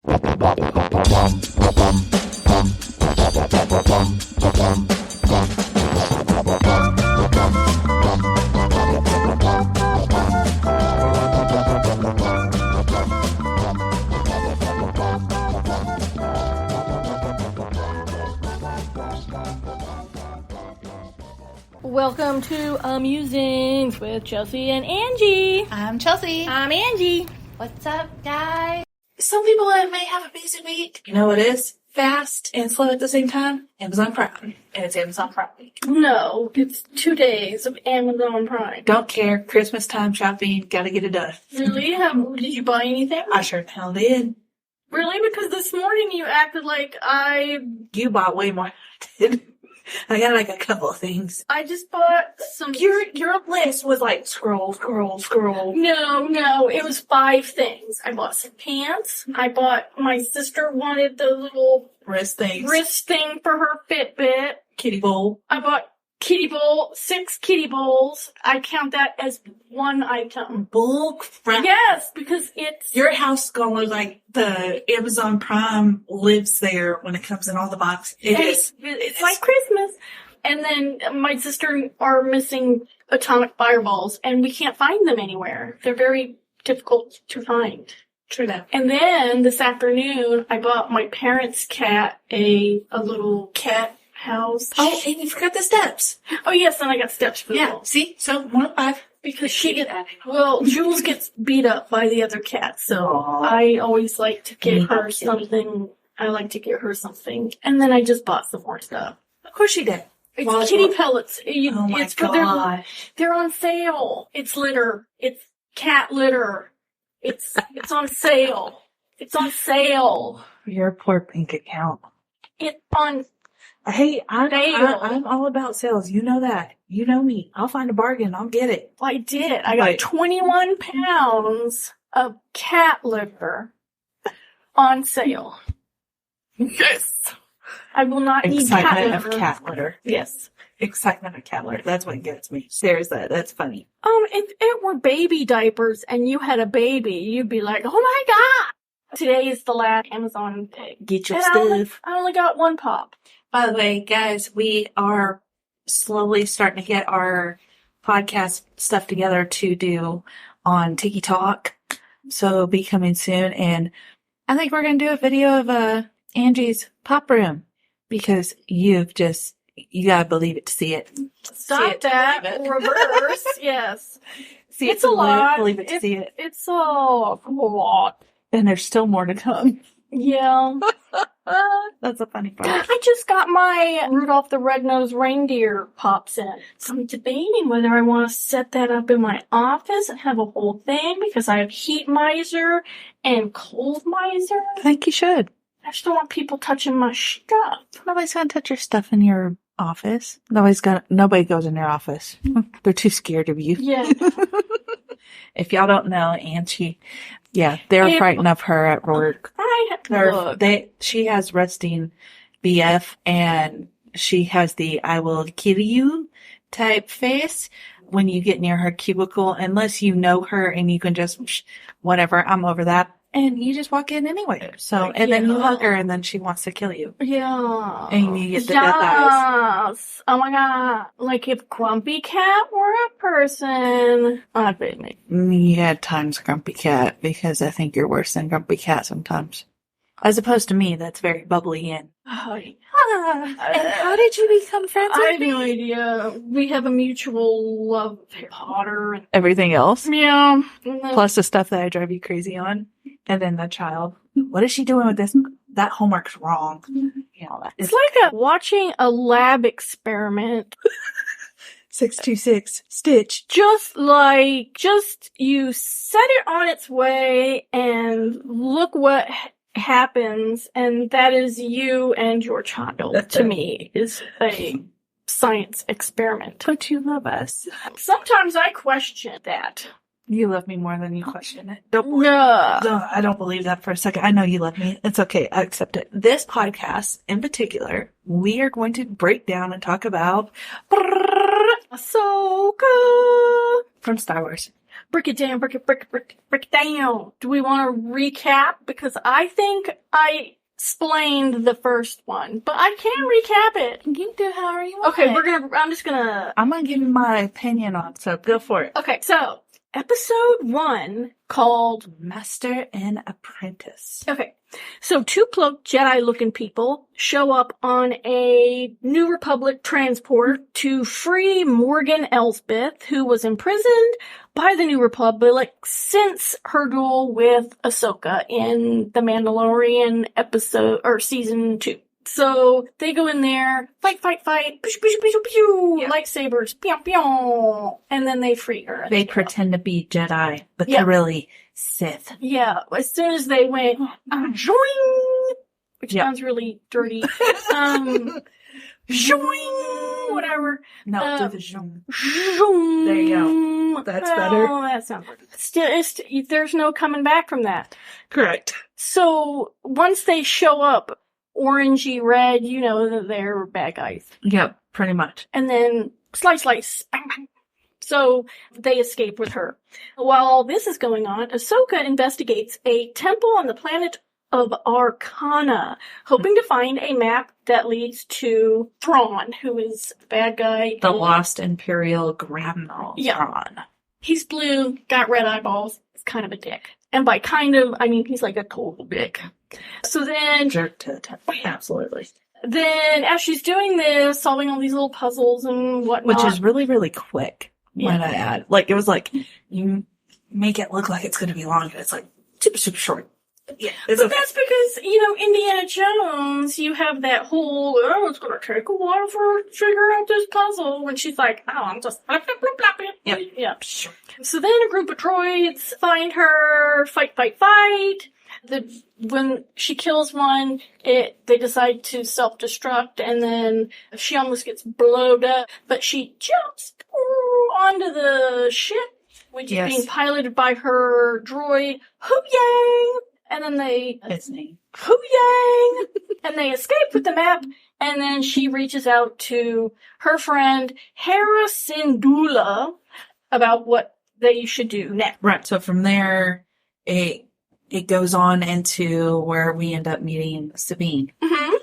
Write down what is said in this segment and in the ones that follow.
Welcome to Amusings with Chelsea and Angie. I'm Chelsea. I'm Angie. What's up, guys? Some people may have a busy week. You know what it is? Fast and slow at the same time. Amazon Prime. And it's Amazon Prime week. No, it's 2 days of Amazon Prime. Don't care. Christmas time shopping. Gotta get it done. Really? Did you buy anything? I sure the hell did. Really? Because this morning you acted like You bought way more than I did. I got like a couple of things. I just bought some... Your list was like scroll. No, it was 5 things. I bought some pants. My sister wanted the little... Wrist thing for her Fitbit. Kitty bowl. I bought 6 kitty bowls. I count that as one item. Bull crap. Yes, because it's... Your house is gonna look like the Amazon Prime lives there when it comes in all the boxes. It's like Christmas. And then my sister are missing atomic fireballs, and we can't find them anywhere. They're very difficult to find. True that. And then this afternoon, I bought my parents' cat a little cat house. Oh, and you forgot the steps. Oh, yes, and I got steps for Yeah, them. see? So, 1 of 5. Because Jules gets beat up by the other cat, so I always like to get her something. I like to get her something. And then I just bought some more stuff. Of course you did. It's kitty pellets. Oh my gosh. They're on sale. It's litter. It's cat litter. It's on sale. It's on sale. Your poor bank account. It's on Hey, sale. I'm all about sales. You know that. You know me. I'll find a bargain. I'll get it. I did. I got 21 pounds of cat litter on sale. Yes. I will not need cat litter. Excitement of cat litter. Yes. Excitement of cat litter. That's what gets me. There's that. That's funny. If it were baby diapers and you had a baby, you'd be like, oh my God. Today is the last Amazon day. Get your and stuff. I only got 1 pop. By the way, guys, we are slowly starting to get our podcast stuff together to do on Tiki Talk. So it'll be coming soon. And I think we're going to do a video of Angie's pop room because you gotta believe it to see it. Stop that. Reverse. Yes. See it's a lot. Believe it to see it. It's a lot. And there's still more to come. Yeah. That's a funny part. I just got my Rudolph the Red-Nosed Reindeer pops in. So I'm debating whether I want to set that up in my office and have a whole thing because I have heat miser and cold miser. I think you should. I just don't want people touching my stuff. Nobody's gonna touch your stuff in your office. Nobody goes in your office. They're too scared of you. Yeah. If y'all don't know, Angie, they're frightened of her at work. I have to look. She has resting BF, and she has the "I will kill you" type face when you get near her cubicle, unless you know her and you can just, whatever, I'm over that. And you just walk in anyway. So, and then you hug her, and then she wants to kill you. Yeah. And you get the death eyes. Yes. Oh my God. Like if Grumpy Cat were a person, I'd be me. You had times Grumpy Cat, because I think you're worse than Grumpy Cat sometimes. As opposed to me, that's very bubbly and... And how did you become friends I with have me? no idea. We have a mutual love of Harry Potter. And, Everything else? yeah. Plus the stuff that I drive you crazy on. And then the child. What is she doing with this? That homework's wrong. You know, that. It's like watching a lab experiment. 626 Stitch. Just you set it on its way and look what happens, and that is you and your child, to me, is a science experiment. But you love us. Sometimes I question that. You love me more than you question it. Yeah. No, I don't believe that for a second. I know you love me. It's okay. I accept it. This podcast, in particular, we are going to break down and talk about Ahsoka from Star Wars. break it down, break it down. Do we want to recap? Because I think I explained the first one, but I can recap it. You do however you want. Okay, it. I'm gonna give you my opinion on it, so go for it. Okay, so episode 1 called Master and Apprentice. Okay, so 2 cloaked Jedi-looking people show up on a New Republic transport to free Morgan Elsbeth, who was imprisoned by the New Republic since her duel with Ahsoka in The Mandalorian episode, or season 2. So they go in there, fight, pew, pew, pew, pew, Yeah. lightsabers, pew, pew, and then they free her. They pretend to be Jedi, but Yeah. they're really Sith. Yeah, as soon as they went, joing, which Yeah. sounds really dirty, joing, whatever. No, do the zoom. Zoom. There you go. That's better. Oh, that sounds good. Still, there's no coming back from that. Correct. So, once they show up, orangey red, you know that they're bad guys. Yep, pretty much. And then, slice, bang, bang. So, they escape with her. While all this is going on, Ahsoka investigates a temple on the planet of Arcana, hoping to find a map that leads to Thrawn, who is the bad guy. The Lost Imperial Grandma. Yeah. He's blue, got red eyeballs, is kind of a dick. And by kind of, I mean he's like a total dick. So then, Jerk to the temple. Absolutely. then as she's doing this, solving all these little puzzles and whatnot. Which is really, really quick, Yeah. might I add. Like, it was like, you make it look like it's going to be long, and it's like super, super short. Yeah. But that's because, Indiana Jones, you have that whole, it's gonna take a while for her to figure out this puzzle, when she's like, I'm just blah, blah, blah, blah. Yep. Yeah. So then a group of droids find her, fight. When she kills one, they decide to self-destruct, and then she almost gets blowed up, but she jumps onto the ship, which Yes. is being piloted by her droid, Hu-Yang, and then His name. Hu-Yang! And they escape with the map, and then she reaches out to her friend, Hera Syndulla, about what they should do next. Right. So from there, it goes on into where we end up meeting Sabine. Mm-hmm.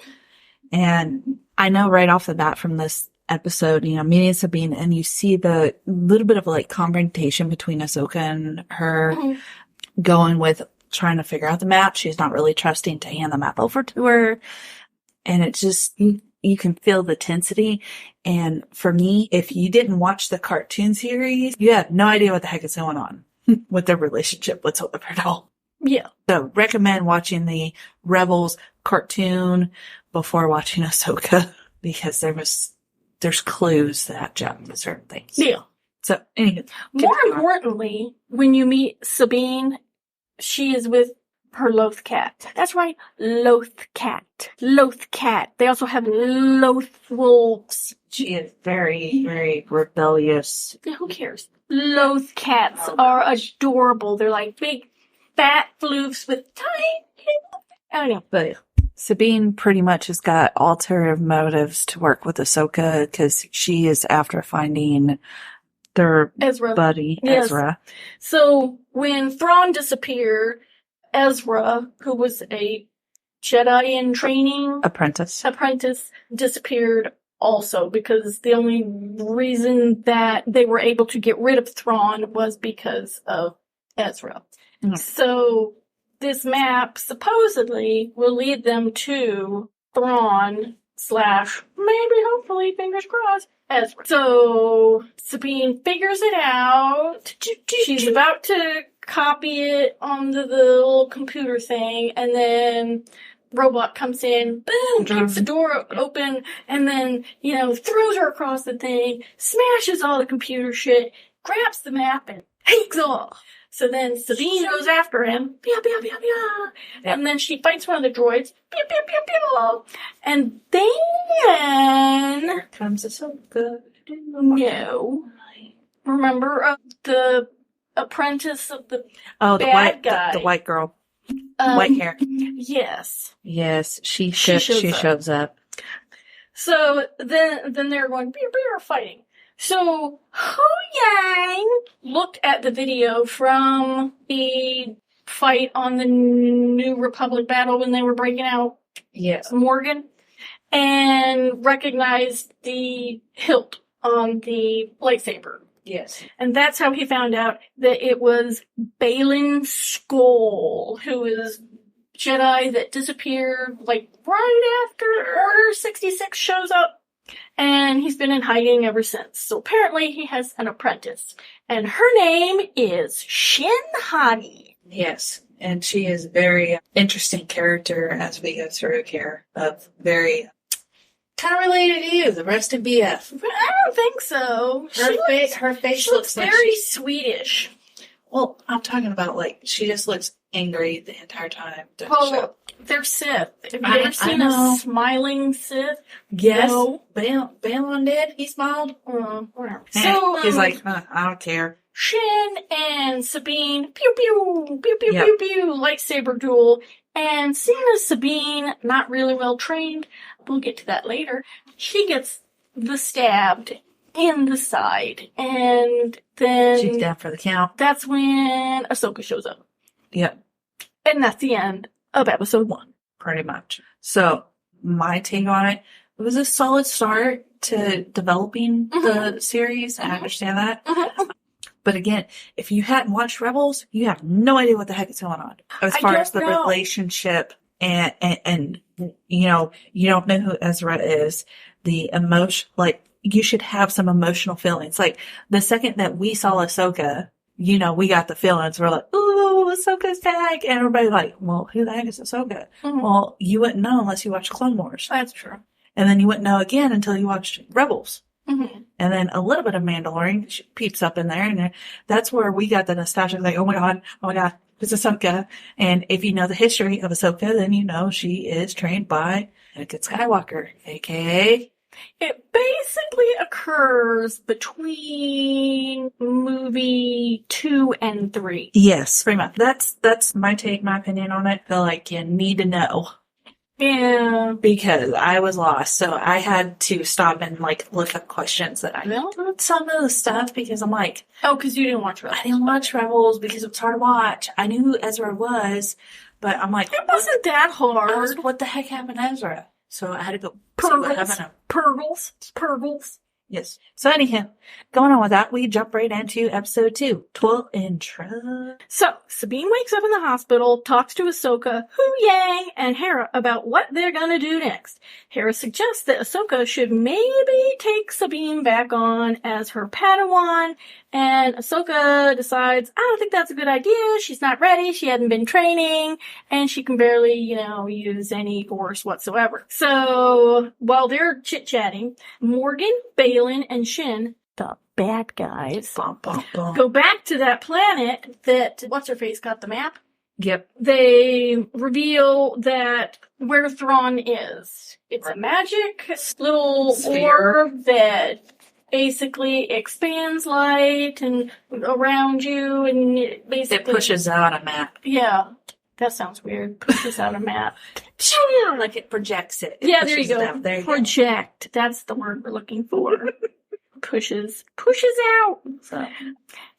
And I know right off the bat from this episode, meeting Sabine, and you see the little bit of like confrontation between Ahsoka and her, going with trying to figure out the map. She's not really trusting to hand the map over to her. And it's just, you can feel the tensity. And for me, if you didn't watch the cartoon series, you have no idea what the heck is going on with their relationship whatsoever at all. Yeah. So recommend watching the Rebels cartoon before watching Ahsoka, because there's clues that jump to certain things. Yeah. So anyway, More importantly, when you meet Sabine, she is with her Loth cat. That's right, Loth cat. Loth cat. They also have Loth wolves. she is very, very rebellious. Yeah, who cares? Loth cats are adorable. They're like big, fat floofs with tiny... I don't know. But Sabine pretty much has got ulterior motives to work with Ahsoka, because she is after finding their Ezra. buddy, Yes. Ezra. So, when Thrawn disappeared, Ezra, who was a Jedi in training Apprentice. apprentice, disappeared also, because the only reason that they were able to get rid of Thrawn was because of Ezra. Mhm. So, this map supposedly will lead them to Thrawn / maybe, hopefully, fingers crossed, Ezra. So, Sabine figures it out. She's about to copy it onto the little computer thing, and then robot comes in, boom, kicks the door open, and then, throws her across the thing, smashes all the computer shit, grabs the map, and takes off. So then Sabine goes after him, pew, pew, pew, pew, and then she fights one of the droids, pew, pew, pew, pew, and then, Comes Ahsoka. no, remember the apprentice of the Oh, the bad guy. the white girl, white hair. Yes. Yes, she She shows up. So then they're going, beer, fighting. So, Hu Yang looked at the video from the fight on the New Republic battle when they were breaking out Yes. Morgan and recognized the hilt on the lightsaber. Yes. And that's how he found out that it was Baylan Skoll, who is Jedi that disappeared like right after Order 66 shows up. And he's been in hiding ever since. So apparently he has an apprentice. And her name is Shin Hati. Yes. And she is a very interesting character as we go through here. Of very kind of related to you, the rest of BF. I don't think so. Her face She looks like very Swedish. Well, I'm talking about like she just looks angry the entire time. Well, they're Sith. Have you ever seen know. a smiling Sith? Yes. No. Balon did. He smiled. Whatever. So he's like, I don't care. Shin and Sabine, pew pew, pew pew Yep. pew pew, lightsaber duel. And seeing as Sabine, not really well trained, we'll get to that later, she gets the stabbed in the side. And then She's down for the count. that's when Ahsoka shows up. Yep. And that's the end of episode 1. Pretty much. So my take on it was a solid start to developing the series. I understand that. But again, if you hadn't watched Rebels, you have no idea what the heck is going on. As far as the relationship and you know, you don't know who Ezra is, the emotion, like you should have some emotional feelings. Like the second that we saw Ahsoka, you know, we got the feelings. We're like, ooh, Ahsoka's back. And everybody's like, well, who the heck is Ahsoka? Well, you wouldn't know unless you watched Clone Wars. That's true. And then you wouldn't know again until you watched Rebels. Mm-hmm. And then a little bit of Mandalorian she peeps up in there. And that's where we got the nostalgia. Like, oh my God, it's Ahsoka. And if you know the history of Ahsoka, then you know she is trained by Anakin Skywalker, a.k.a. It basically occurs between movie 2 and 3. Yes, pretty much. That's my opinion on it. I feel like you need to know. Yeah. Because I was lost, so I had to stop and like look up questions that I know some of the stuff because I'm like, Oh, because you didn't watch Rebels. I didn't watch Rebels because it was hard to watch. I knew who Ezra was, but I'm like, It wasn't that hard. what the heck happened to Ezra? So I had to go see what happened to him. Purgles. Yes. So anyhow, going on with that, we jump right into episode 2, 12 intro. So, Sabine wakes up in the hospital, talks to Ahsoka, Hu Yang, and Hera about what they're gonna do next. Hera suggests that Ahsoka should maybe take Sabine back on as her Padawan, and Ahsoka decides, I don't think that's a good idea, she's not ready, she hadn't been training, and she can barely, use any force whatsoever. So, while they're chit-chatting, Morgan, Baylan, and Shin, the bad guys, go back to that planet that, what's-her-face got the map? Yep. They reveal that where Thrawn is. It's a magic little orb that basically expands light and around you, and it basically... It pushes out a map. Yeah. That sounds weird. Pushes out a map. Like it projects it. Yeah, there you go. There you Project. That's the word we're looking for. Pushes out. So.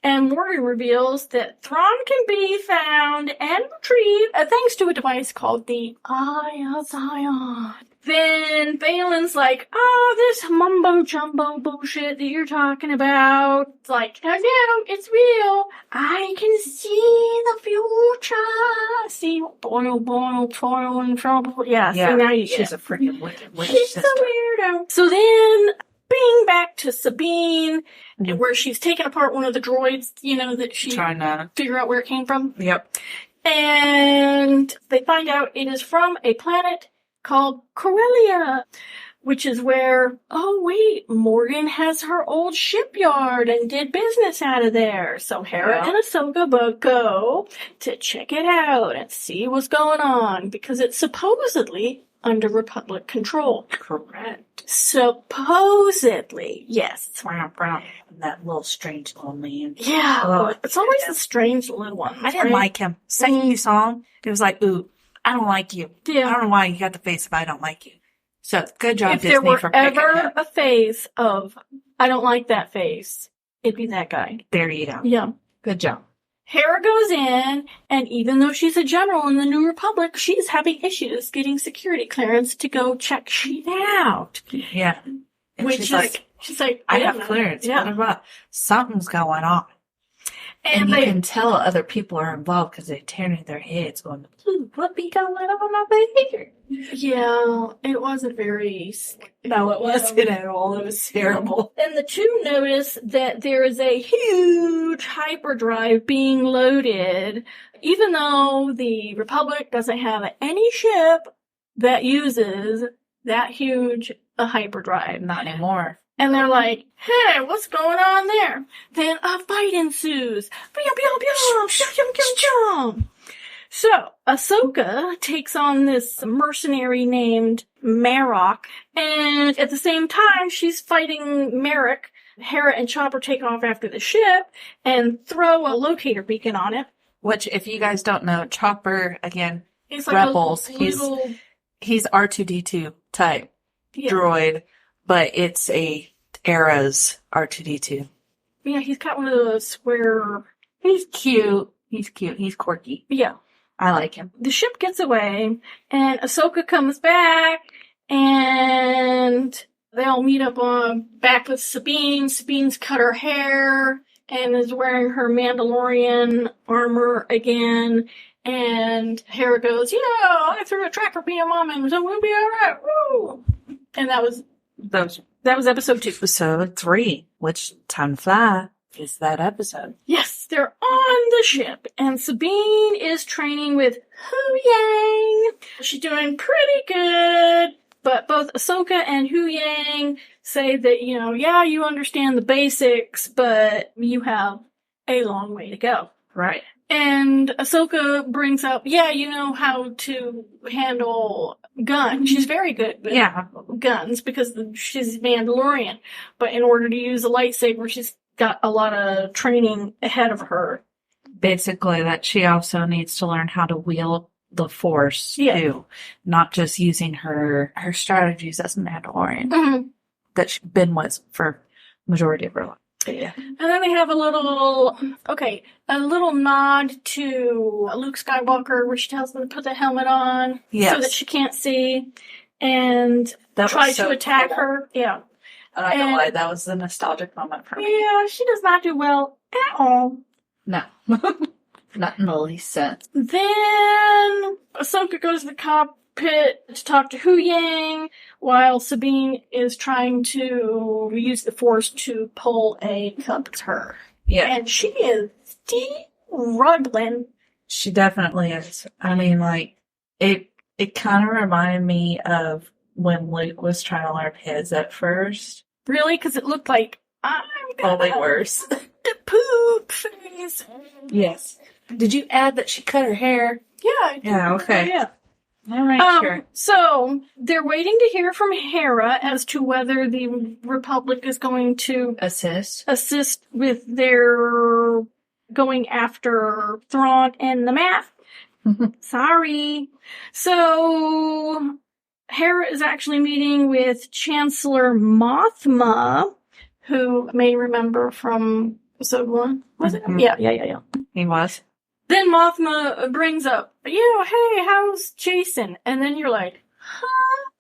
And Morgan reveals that Thrawn can be found and retrieved thanks to a device called the Eye of Zion. Then Baylan's like, this mumbo-jumbo bullshit that you're talking about. It's like, no, it's real. I can see the future. See, boil, toil, and trouble. Yeah, so now you get she's it. a freaking wicked witch. She's a weirdo. So then, bing back to Sabine, where she's taken apart one of the droids, that she trying to figure out where it came from. Yep. And they find out it is from a planet called Corellia, which is where, Morgan has her old shipyard and did business out of there. So Hera and Ahsoka go to check it out and see what's going on, because it's supposedly under Republic control. Correct. Supposedly, yes. That little strange little man. Yeah, it's always the strange little ones. I didn't like him. Second you saw him, it was like, ooh, I don't like you. Yeah. I don't know why you got the face if I don't like you. So good job, if Disney, there were for picking ever him. a phase of I don't like that face. It'd be that guy. There you go. Yeah. Good job. Hera goes in, and even though she's a general in the New Republic, she's having issues getting security clearance to go check shit out. Yeah. And Which she's like, I don't have know. clearance. Yeah. What about something's going on? And you can tell other people are involved because they're turning their heads going, what be going on over here? Yeah, it wasn't very... No, it wasn't at all. It was terrible. And the two notice that there is a huge hyperdrive being loaded, even though the Republic doesn't have any ship that uses that huge a hyperdrive. Not anymore. And they're like, hey, what's going on there? Then a fight ensues. Pew, pew, pew, pew, pew, pew, pew. So, Ahsoka takes on this mercenary named Marok, and at the same time, she's fighting Merrick. Hera and Chopper take off after the ship and throw a locator beacon on it. Which, if you guys don't know, Chopper, again, He's like Rebels, a little... he's R2-D2 type droid, but it's a Era's R2-D2. Yeah, he's got one of those square... He's cute. He's quirky. Yeah. I like him. The ship gets away, and Ahsoka comes back, and they all meet up back with Sabine. Sabine's cut her hair and is wearing her Mandalorian armor again. And Hera goes, I threw a tracker beam on him, so we'll be alright. Woo! And that was episode 2. Episode 3, which, time to fly, is that episode. Yes, they're on the ship, and Sabine is training with Hu Yang. She's doing pretty good, but both Ahsoka and Hu Yang say that, you understand the basics, but you have a long way to go. Right. And Ahsoka brings up, you know how to handle guns. She's very good with guns because she's Mandalorian. But in order to use a lightsaber, she's got a lot of training ahead of her. Basically, that she also needs to learn how to wield the Force, too. Not just using her strategies as a Mandalorian that she's been with for majority of her life. Yeah. And then they have a little nod to Luke Skywalker where she tells him to put the helmet on so that she can't see and try to attack her. Yeah. I'm not gonna lie, that was a nostalgic moment for me. Yeah, she does not do well at all. No. Not in the least sense. Then Ahsoka goes to the cockpit to talk to Hu Yang while Sabine is trying to use the Force to pull a cup to her. Yeah. And she is struggling. She definitely is. I mean, it kind of reminded me of when Luke was trying to learn his at first. Really? Because it looked like, I'm gonna only worse. The poop face. Yes. Did you add that she cut her hair? Yeah. Yeah, okay. Yeah. All right, sure. So, they're waiting to hear from Hera as to whether the Republic is going to assist with their going after Thrawn and the Math. Sorry. So, Hera is actually meeting with Chancellor Mothma, who may remember from episode 1. Was it? Yeah. He was. Then Mothma brings up, hey, how's Jason? And then you're like, huh?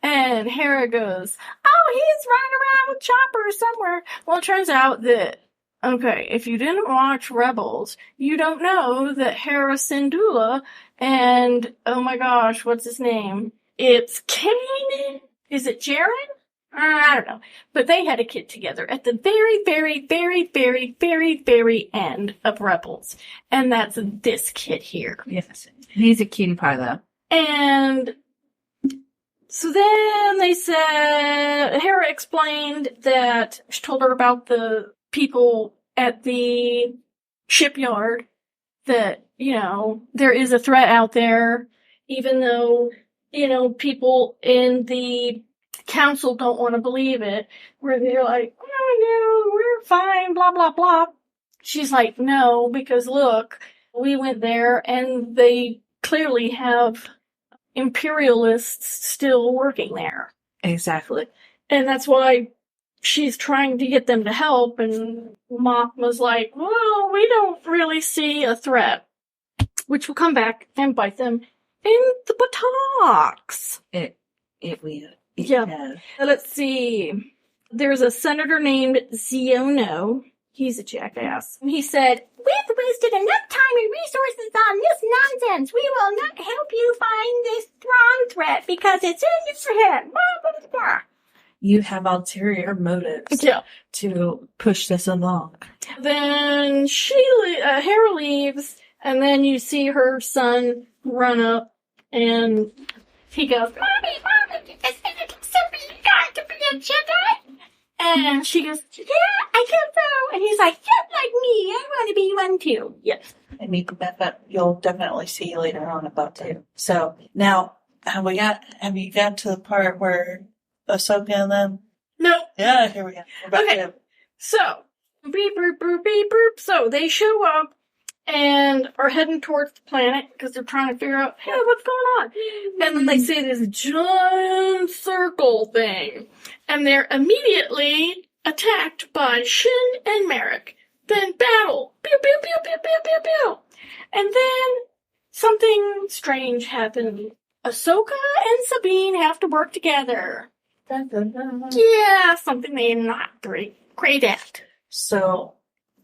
And Hera goes, oh, he's running around with Chopper somewhere. Well, it turns out that, if you didn't watch Rebels, you don't know that Hera Syndulla and, oh my gosh, what's his name? It's Kanan? Is it Jaren? I don't know. But they had a kid together at the very, very, very, very, very, very end of Rebels. And that's this kid here. Yes. He's a cutie pie, though. And so then they said, Hera explained that she told her about the people at the shipyard that, there is a threat out there, even though, people in the council don't want to believe it, where they're like, oh, no, we're fine, blah, blah, blah. She's like, no, because look, we went there and they clearly have imperialists still working there. Exactly. And that's why she's trying to get them to help, and Moff was like, well, we don't really see a threat, which will come back and bite them in the buttocks. It will. Yeah. Let's see. There's a senator named Ziono. He's a jackass. He said, we've wasted enough time and resources on this nonsense. We will not help you find this Thrawn threat because it's in your head. Blah, blah, blah. You have ulterior motives to push this along. Then Hera leaves, and then you see her son run up, and he goes, Mommy, this isn't something you got to be a Jedi. And she goes, yeah, I guess so. And he's like, just like me, I want to be one too. Yes. And you'll definitely see later on about too. So now, have you got to the part where Ahsoka and them? No. Yeah, here we go. Okay. So, beep, boop, boop, beep, boop. So they show up and are heading towards the planet because they're trying to figure out, hey, what's going on? And then they see this giant circle thing. And they're immediately attacked by Shin and Merrick. Then battle. Pew, pew, pew, pew, pew, pew, pew. And then something strange happened. Ahsoka and Sabine have to work together. Dun, dun, dun. Yeah, something they're not great at. So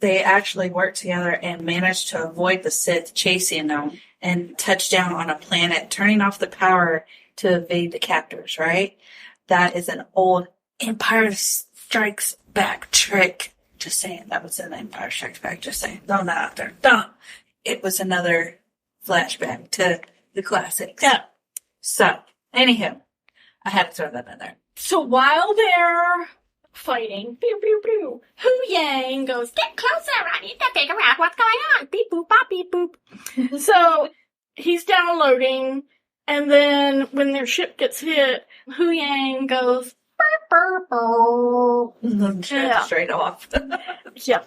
they actually worked together and managed to avoid the Sith chasing them and touch down on a planet, turning off the power to evade the captors, right? That is an old Empire Strikes Back trick. Just saying, that was an Empire Strikes Back. Just saying, throw that out there. Dumb. It was another flashback to the classics. Yeah. So, anywho, I had to throw that in there. So while they're fighting, pew, pew, pew, Hu Yang goes, get closer, I need to figure out what's going on. Beep, boop, bop, beep, boop. So he's downloading, and then when their ship gets hit, Hu Yang goes, burr, burr, burr. Turn straight off. Yeah.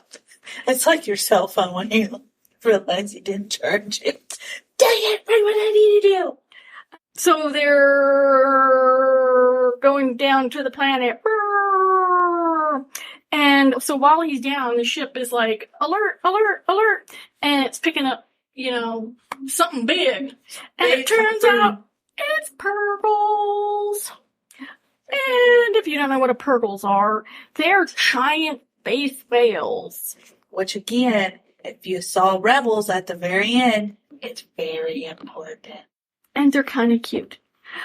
It's like your cell phone when you realize you didn't charge it. Dang it, right what I need to do. So they're going down to the planet. And so while he's down, the ship is like, alert, alert, alert. And it's picking up, something big. And it turns out it's Purgles. And if you don't know what a Purgles are, they're giant base whales. Which again, if you saw Rebels at the very end, it's very important. And they're kind of cute.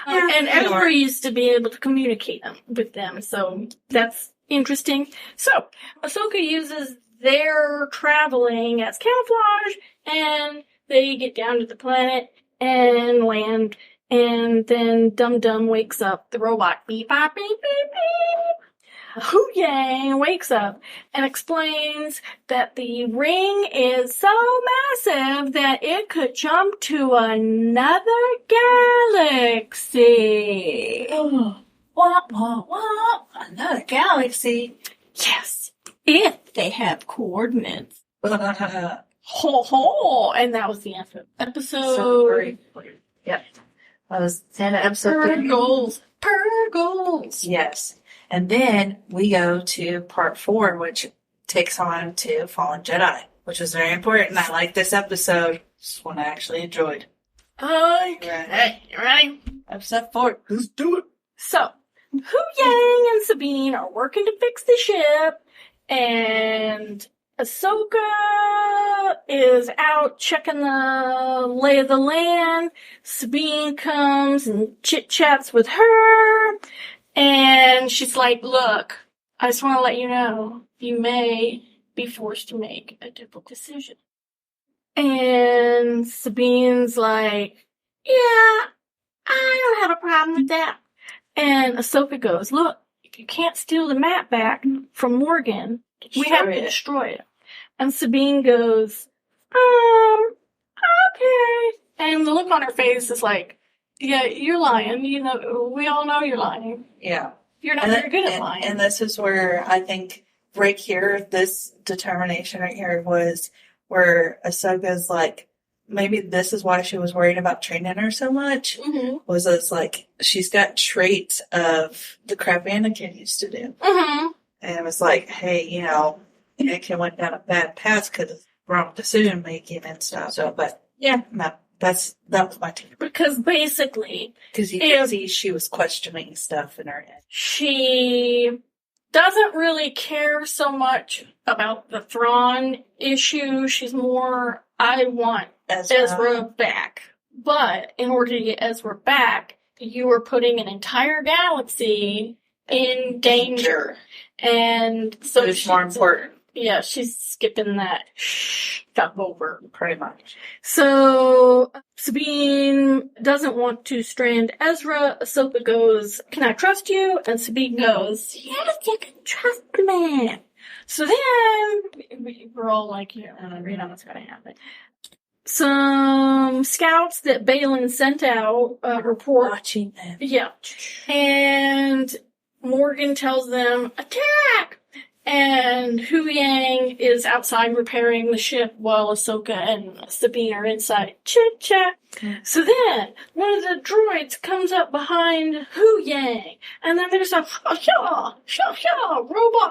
Yeah, and everybody used to be able to communicate with them, so that's interesting. So, Ahsoka uses their traveling as camouflage, and they get down to the planet and land, and then Dum Dum wakes up, the robot, beep, bop, beep, beep, beep. Hu Yang wakes up and explains that the ring is so massive that it could jump to another galaxy. Oh, womp, womp, womp. Another galaxy. Yes, if they have coordinates. So Ho ho! And that was the episode. great. Yep. That was the end of episode 3. Purgles. Yes. And then we go to part 4, which takes on to Fallen Jedi, which is very important. I like this episode. This one I actually enjoyed. Okay, you ready? Episode 4. Let's do it. So, Hu Yang and Sabine are working to fix the ship, and Ahsoka is out checking the lay of the land. Sabine comes and chit-chats with her. And she's like, look, I just want to let you know, you may be forced to make a difficult decision. And Sabine's like, yeah, I don't have a problem with that. And Ahsoka goes, look, if you can't steal the map back from Morgan, we have to destroy it. And Sabine goes, okay. And the look on her face is like, yeah, you're lying. We all know you're lying. Yeah. You're not very good at lying. And this is where I think right here, this determination right here was where Ahsoka's like, maybe this is why she was worried about training her so much. Mm-hmm. Was it's like, she's got traits of the crap Anakin used to do. Mm-hmm. And it was like, hey, Anakin went down a bad path because of wrong decision making and stuff. So, but yeah, no, that was my take. Because basically, Because you could see she was questioning stuff in her head. she doesn't really care so much about the Thrawn issue. She's more, I want Ezra back. But in order to get Ezra back, you are putting an entire galaxy in danger. And so it's more important. Yeah, she's skipping that stuff over. Pretty much. So Sabine doesn't want to strand Ezra. Ahsoka goes, can I trust you? And Sabine goes, yes, you can trust me. So then we're all like, we know what's going to happen. Some scouts that Balin sent out report. Watching them. Yeah. And Morgan tells them, attack! And Hu Yang is outside repairing the ship while Ahsoka and Sabine are inside. Chit-chat. So then, one of the droids comes up behind Hu Yang. And then there's a robot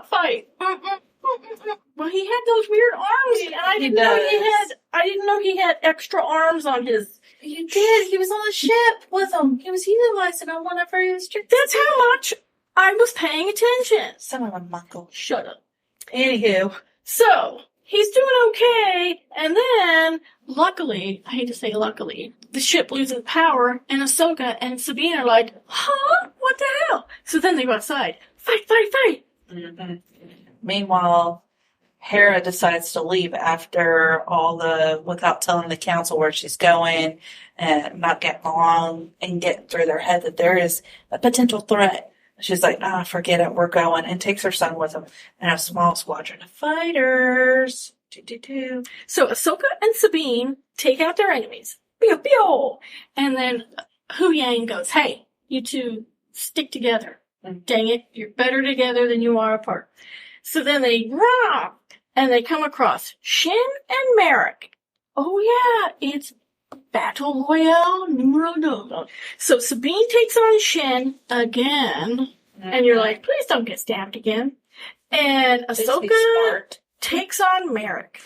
fight. Well, he had those weird arms, and I didn't know he had extra arms on his. You did. He was on the ship with them. He was utilizing them whenever he was. That's how much I was paying attention. Some of them muckle. Shut up. Anywho. So, he's doing okay, and then, luckily, I hate to say luckily, the ship loses power, and Ahsoka and Sabine are like, huh? What the hell? So then they go outside. Fight, fight, fight! Mm-hmm. Meanwhile, Hera decides to leave after without telling the council where she's going, and not getting along and getting through their head that there is a potential threat. She's like, forget it, we're going, and takes her son with them and a small squadron of fighters. So Ahsoka and Sabine take out their enemies. Pew, pew! And then Hu Yang goes, hey, you two stick together. Dang it, you're better together than you are apart. So then they run off, and they come across Shin and Merrick. Oh yeah, it's Battle Royale numero dos. So Sabine takes on Shin again, and you're like, please don't get stabbed again. And Ahsoka takes on Merrick.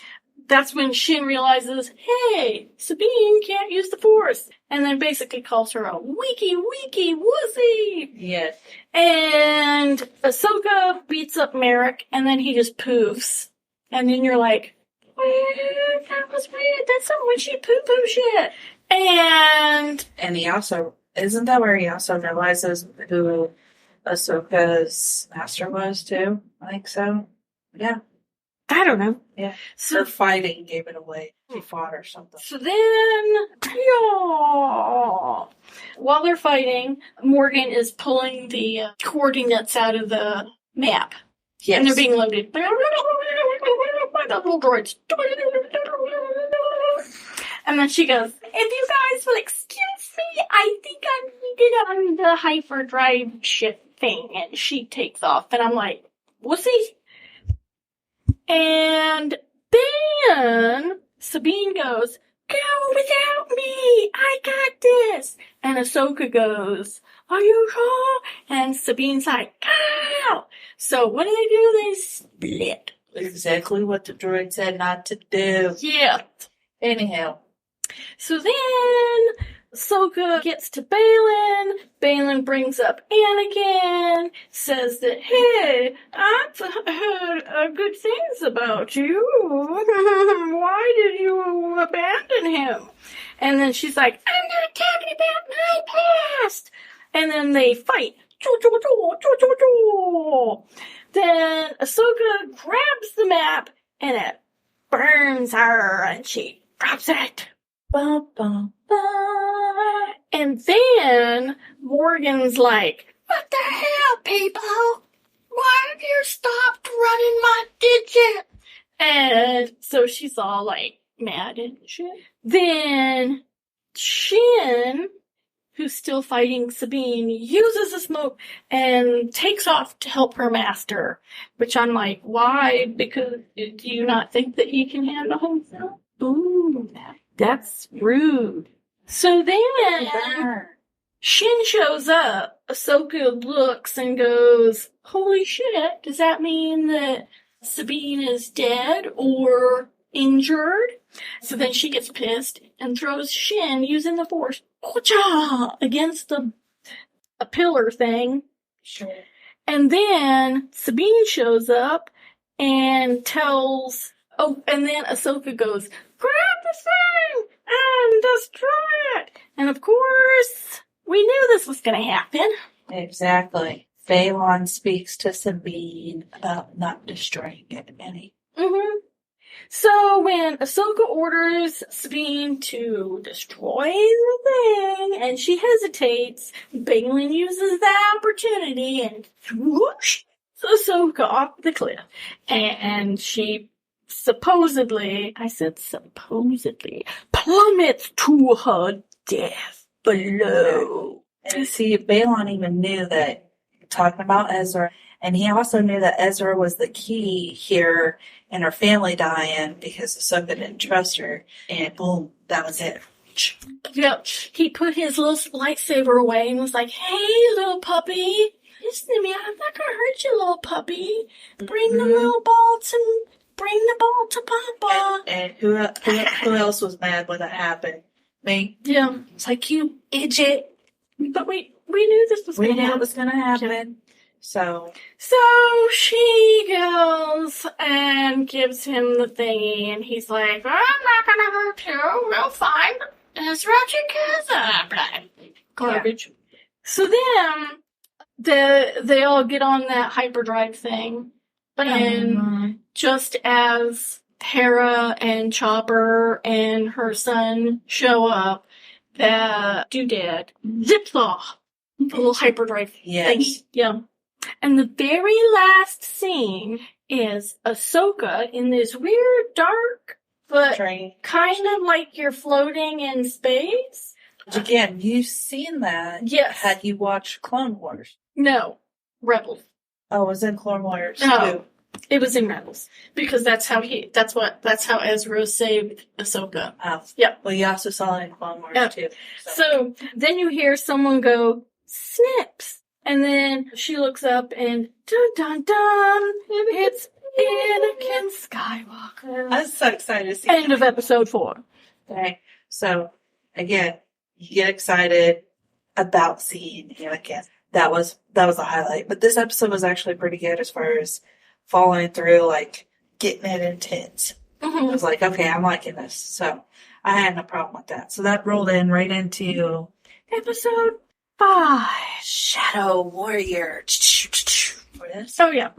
That's when Shin realizes, hey, Sabine can't use the Force. And then basically calls her a weaky wussy. Yes. And Ahsoka beats up Merrick, and then he just poofs. And then you're like, that was weird. That's not when she poo-poo shit. And he also, isn't that where he also realizes who Ahsoka's master was too? I think so. Yeah. I don't know. Yeah. Her fighting gave it away. She fought or something. So then, while they're fighting, Morgan is pulling the coordinates out of the map. Yes. And they're being loaded by the little droids. And then she goes, if you guys will excuse me, I think I'm needed on the hyperdrive ship thing. And she takes off. And I'm like, wussy? And then Sabine goes, go without me, I got this. And Ahsoka goes, are you sure? And Sabine's like, go! So what do? They split. Exactly what the droid said not to do. Yeah. Anyhow. So then Ahsoka gets to Balin. Balin brings up Anakin, says that, hey, I've heard good things about you. Why did you abandon him? And then she's like, I'm not talking about my past. And then they fight. Then Ahsoka grabs the map and it burns her and she drops it. Bum, bum, bum. And then Morgan's like, what the hell, people? Why have you stopped running my digit? And so she's all like mad and shit. Then Shin, who's still fighting Sabine, uses the smoke and takes off to help her master. Which I'm like, why? Because do you not think that he can handle himself? Ooh, that's rude. So then Shin shows up. Ahsoka looks and goes, holy shit, does that mean that Sabine is dead or injured? So then she gets pissed and throws Shin using the Force against a pillar thing. Sure. And then Sabine shows up and and then Ahsoka goes, grab the thing and destroy it. And of course, we knew this was going to happen. Exactly. Phelan speaks to Sabine about not destroying it, Annie. Mm-hmm. So when Ahsoka orders Sabine to destroy the thing, and she hesitates, Balin uses that opportunity and whoosh, Ahsoka off the cliff. And she supposedly, plummets to her death below. And see, Balon even knew that, talking about Ezra, and he also knew that Ezra was the key here in her family dying because Ahsoka didn't trust her. And boom, that was it. Yep. He put his little lightsaber away and was like, hey, little puppy, listen to me. I'm not going to hurt you, little puppy. Bring the little ball to Papa. And who else was mad when that happened? Me. Yeah. It's like, you idiot. But we knew this was going to happen. It was going to happen. So she goes and gives him the thingy, and he's like, I'm not going to hurt you. We'll find Ezra together. Garbage. Yeah. So then they all get on that hyperdrive thing, and just as Hera and Chopper and her son show up, the doodad zips off the little hyperdrive thing. Yeah. And the very last scene is Ahsoka in this weird dark, but kind of like you're floating in space. Again, you've seen that. Yes. Had you watched Clone Wars? No. Rebels. Oh, it was in Clone Wars too. It was in Rebels. Because that's how Ezra saved Ahsoka. Oh. Yep. Well, you also saw it in Clone Wars too. So then you hear someone go, snips. And then she looks up and dun dun dun, it's Anakin Skywalker. I'm so excited to see End of episode 4. Okay. So again, you get excited about seeing Anakin. That was a highlight. But this episode was actually pretty good as far as following through, like getting it intense. Mm-hmm. I was like, okay, I'm liking this. So I had no problem with that. So that rolled in right into episode 5. Shadow Warrior. Oh, yeah.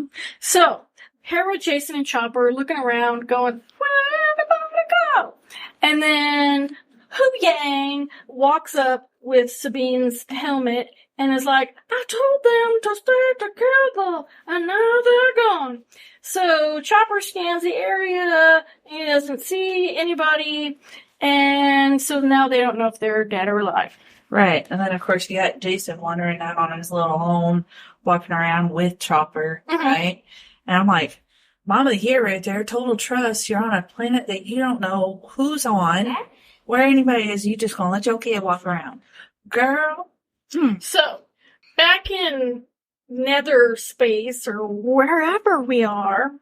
So, Hera, Jason, and Chopper are looking around going, where am I to go? And then Hu Yang walks up with Sabine's helmet and is like, I told them to stay together, and now they're gone. So, Chopper scans the area, he doesn't see anybody, and so now they don't know if they're dead or alive. Right. And then, of course, you got Jason wandering out on his little own, walking around with Chopper, right? And I'm like, Mama, here, right there, total trust. You're on a planet that you don't know who's on, where anybody is. You just gonna let your kid walk around. Girl. So, back in nether space, or wherever we are,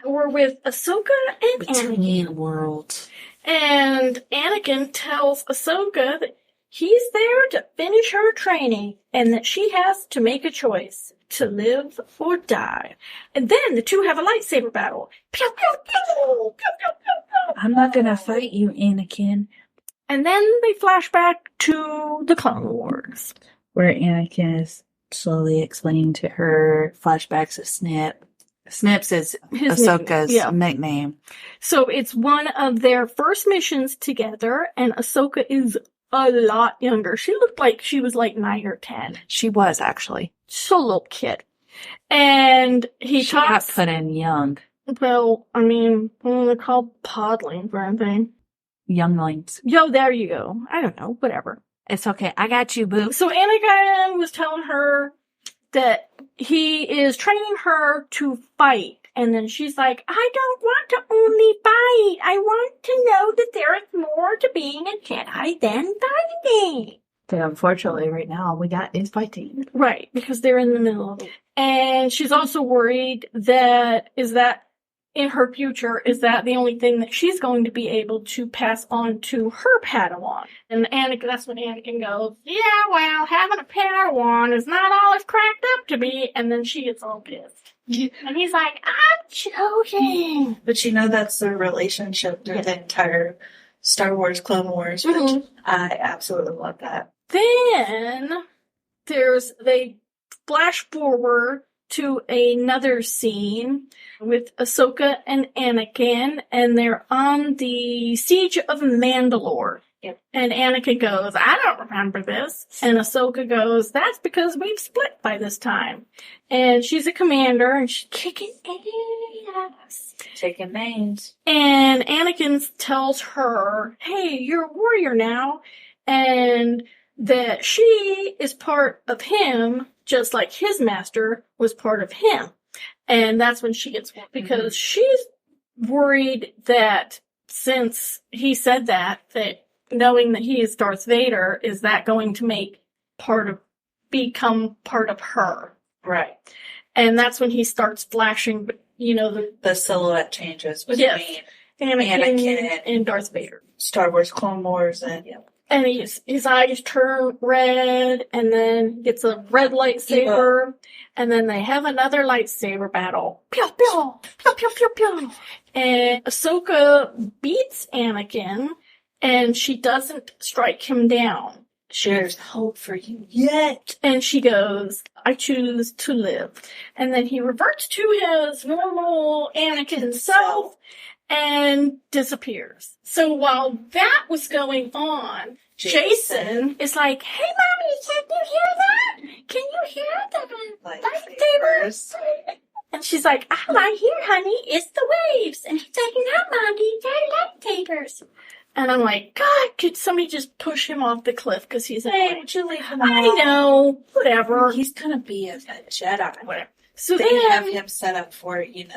we're with Ahsoka and Anakin. World. And Anakin tells Ahsoka that he's there to finish her training and that she has to make a choice to live or die. And then the two have a lightsaber battle. Pew, pew, pew, pew, pew, pew. I'm not gonna fight you, Anakin. And then they flash back to the Clone Wars, where Anakin is slowly explaining to her flashbacks of Snip. Snips is Ahsoka's nickname. So it's one of their first missions together, and Ahsoka is a lot younger. She looked like she was like 9 or 10. She was, actually. So little kid. And she got put in young. Well, I mean, they're called podlings or anything. Younglings. Yo, there you go. I don't know, whatever. It's okay. I got you, boo. So Anakin was telling her that he is training her to fight. And then she's like, I don't want to only fight. I want to know that there is more to being a Jedi than fighting. But unfortunately, right now, we got is fighting. Right, because they're in the middle of it. And she's also worried that in her future, is that the only thing that she's going to be able to pass on to her Padawan? And that's when Anakin goes, yeah, well, having a Padawan is not all it's cracked up to be. And then she gets all pissed. And he's like, I'm joking. But that's their relationship through the entire Star Wars, Clone Wars, which I absolutely love that. Then they flash forward to another scene with Ahsoka and Anakin, and they're on the siege of Mandalore. Yep. And Anakin goes, I don't remember this. And Ahsoka goes, that's because we've split by this time. And she's a commander, and she's kicking ass. Taking names. And Anakin tells her, hey, you're a warrior now, and that she is part of him, just like his master was part of him. And that's when she gets worried, because she's worried that since he said that knowing that he is Darth Vader, is that going to become part of her? Right. And that's when he starts flashing, the silhouette changes between Anakin and Darth Vader. Star Wars, Clone Wars, and And his eyes turn red, and then gets a red lightsaber, and then they have another lightsaber battle. Pew, pew, pew, pew, pew, pew. And Ahsoka beats Anakin, and she doesn't strike him down. There's hope for you yet. And she goes, I choose to live. And then he reverts to his normal Anakin self and disappears. So while that was going on, Jason is like, hey, Mommy, can you hear that? Can you hear the lightsabers? And she's like, all I hear, honey, is the waves. And he's like, no, Mommy, they're lightsabers. And I'm like, God, could somebody just push him off the cliff? Because he's hey, would you leave him I know, whatever. He's going to be a Jedi. Whatever. So they have him set up for it,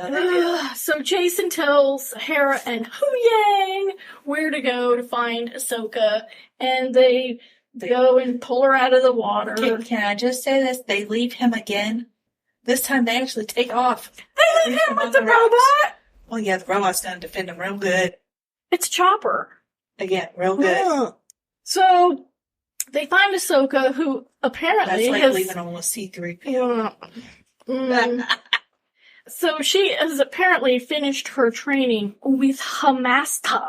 So Jason tells Hera and Huyang where to go to find Ahsoka, and they go and pull her out of the water. Can I just say this? They leave him again. This time they actually take off. They leave him with the robot? Well, yeah, the robot's going to defend him real good. It's Chopper. Again, real good. Yeah. So they find Ahsoka, who apparently that's like leaving on a C3. So she has apparently finished her training with her master,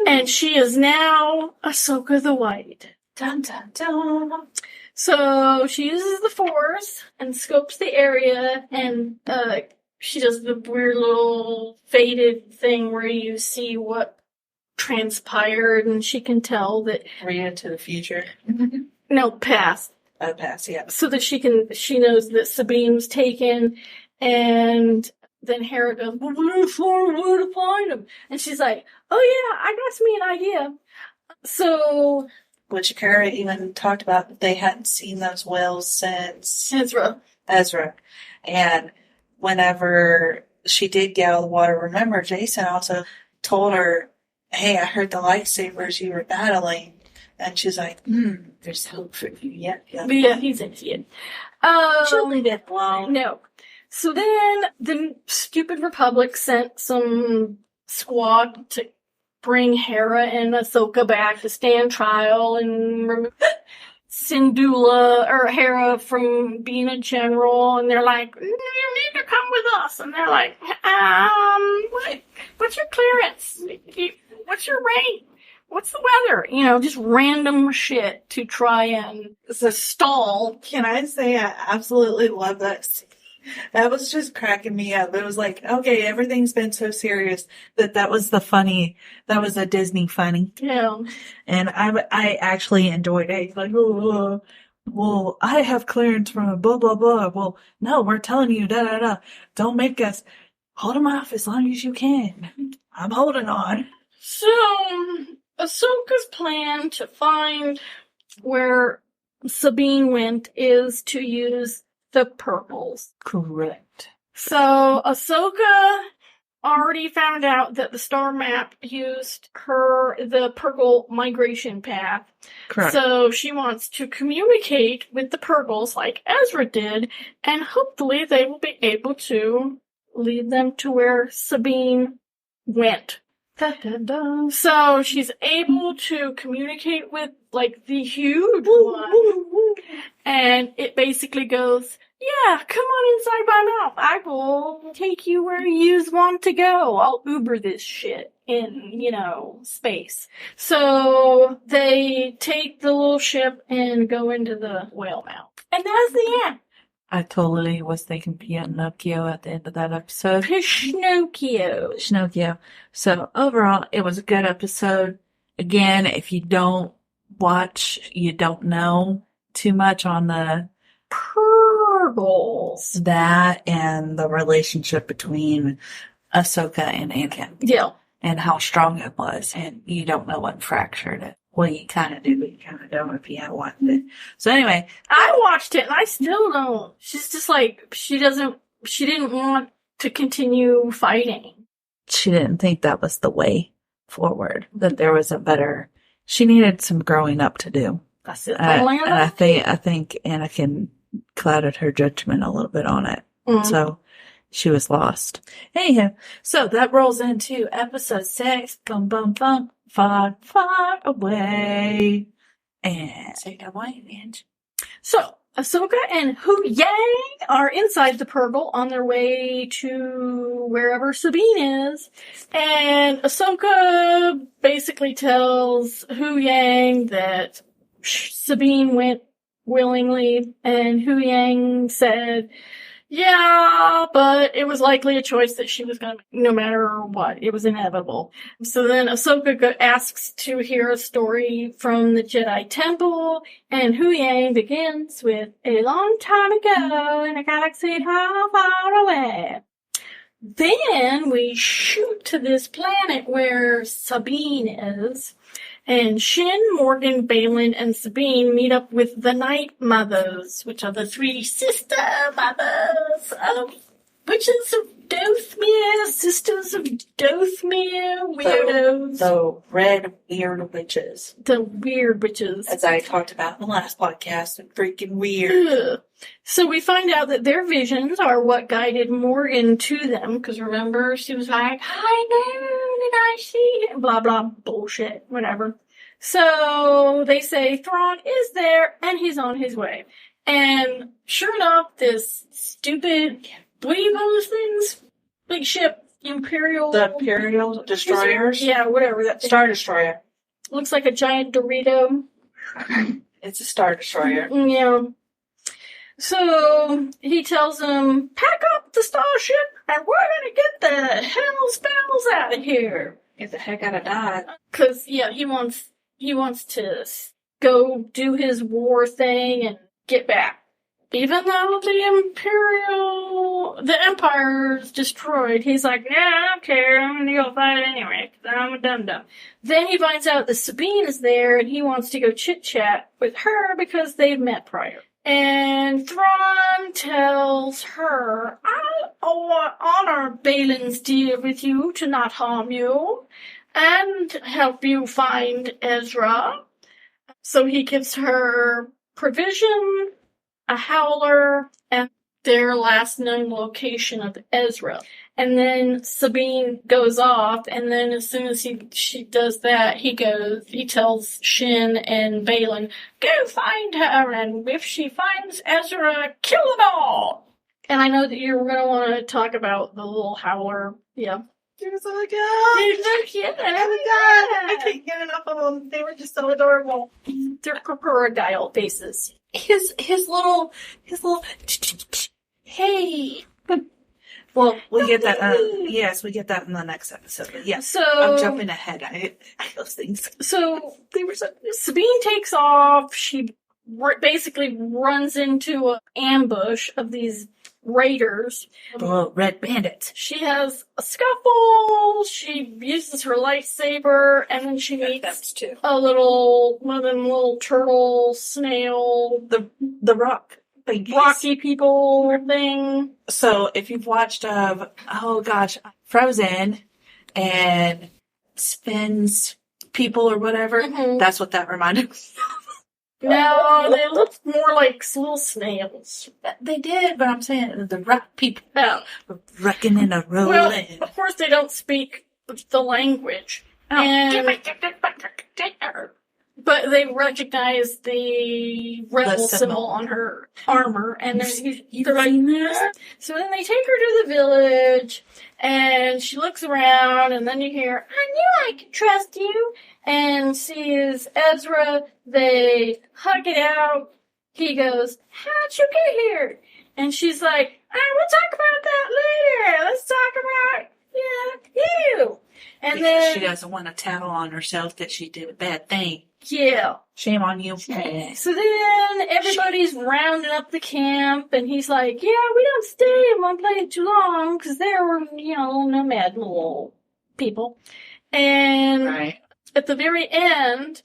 and she is now Ahsoka the White. Dun, dun, dun. So she uses the Force and scopes the area, and she does the weird little faded thing where you see what transpired, and she can tell that read to the future. No, past. Past, yeah. So that she knows that Sabine's taken, and then Hera goes, well, where to find him? And she's like, oh yeah, I got me an idea. So, which Hera even talked about that they hadn't seen those whales since Ezra. And whenever she did get out of the water, remember, Jason also told her, hey, I heard the lightsabers you were battling. And she's like, there's hope for you yet. Yeah, he's an idiot. She'll leave it alone. No. So then the stupid Republic sent some squad to bring Hera and Ahsoka back to stand trial and remove Syndulla or Hera from being a general. And they're like, you need to come with us. And they're like, what's your clearance? What's your rank? What's the weather? Just random shit to try and stall. Can I say I absolutely love that scene? That was just cracking me up. It was like, okay, everything's been so serious that was a Disney funny. Yeah. And I actually enjoyed it. It's like, oh, well, I have clearance from blah, blah, blah. Well, no, we're telling you, da, da, da. Don't make us hold them off as long as you can. I'm holding on. So, Ahsoka's plan to find where Sabine went is to use the purples. Correct. So, Ahsoka already found out that the star map used the Purgle migration path. Correct. So she wants to communicate with the Purgles like Ezra did, and hopefully they will be able to lead them to where Sabine went. Da, da, da. So she's able to communicate with, like, the huge one. And it basically goes, yeah, come on inside my mouth. I will take you where you want to go. I'll Uber this shit in, space. So they take the little ship and go into the whale mouth. And that's the end. I totally was thinking Pinocchio at the end of that episode. Pinocchio. So overall, it was a good episode. Again, if you don't watch, you don't know too much on the Purgles. That and the relationship between Ahsoka and Anakin. Yeah. And how strong it was. And you don't know what fractured it. Well, you kind of do, but you kind of don't if you haven't watched it. So anyway. I watched it and I still don't. She's just like, she didn't want to continue fighting. She didn't think that was the way forward. That there was she needed some growing up to do. That's it. And I think Anakin clouded her judgment a little bit on it. Mm. So she was lost. Anyhow, so that rolls into episode 6. Bum, bum, bum. Far, far away. And say that way, Ange. So, Ahsoka and Hu Yang are inside the Purgle on their way to wherever Sabine is. And Ahsoka basically tells Hu Yang that Sabine went willingly, and Hu Yang said, yeah, but it was likely a choice that she was going to make no matter what. It was inevitable. So then Ahsoka asks to hear a story from the Jedi Temple, and Hu Yang begins with, a long time ago in a galaxy far, far away. Then we shoot to this planet where Sabine is, and Shin, Morgan, Balin, and Sabine meet up with the Night Mothers, which are the 3 sister mothers of witches of Dothmere, sisters of Dothmere, weirdos. The red weird witches. The weird witches. As I talked about in the last podcast, they're freaking weird. Ugh. So we find out that their visions are what guided Morgan to them, because remember, she was like, I know, did I see it? Blah, blah, bullshit, whatever. So they say Thrawn is there, and he's on his way. And sure enough, this stupid, what do you call those things? Big ship, Imperial... The Imperial Destroyers? Yeah, whatever that thing. Star Destroyer. Looks like a giant Dorito. It's a Star Destroyer. Yeah. So he tells them, pack up the starship and we're gonna get the hell spells out of here. Get the heck out of Dodge. 'Cause, yeah, he wants to go do his war thing and get back. Even though the Empire's destroyed, he's like, nah, I don't care, I'm gonna go fight it anyway, 'cause I'm a dum-dum. Then he finds out that Sabine is there, and he wants to go chit-chat with her because they've met prior. And Thrawn tells her, I'll honor Balin's deal with you to not harm you and help you find Ezra. So he gives her provision, a howler, and their last known location of Ezra. And then Sabine goes off, and then as soon as she does that, he tells Shin and Balin, go find her, and if she finds Ezra, kill them all! And I know that you're going to want to talk about the little howler. Yeah. They're so good. They're so cute. Oh my god. I can't get enough of them. They were just so adorable. They're crocodile faces. His little, hey. Well, we get that, yes, we get that in the next episode, but yes. So, I'm jumping ahead. I those things. So, Sabine takes off. She basically runs into an ambush of these raiders. The red bandits. She has a scuffle. She uses her lightsaber, and then she meets one of them little turtle snail. The rock rocky people thing. So if you've watched, Frozen and Spins people or whatever, that's what that reminded me. No, they looked more like little snails. They did, but I'm saying the rock people Oh. wrecking and a rolling. Well, of course they don't speak the language. But they recognize the rebel symbol on her armor, and they're like, so then they take her to the village, and she looks around, and then you hear, I knew I could trust you, and sees Ezra. They hug it out. He goes, how'd you get here? And she's like, we'll talk about that later. Let's talk about, you. And because then she doesn't want to tattle on herself that she did a bad thing. yeah. Shame on you. So then everybody's rounding up the camp, and he's like, yeah, we don't stay in one place too long, because they're, nomad little people. And at the very end,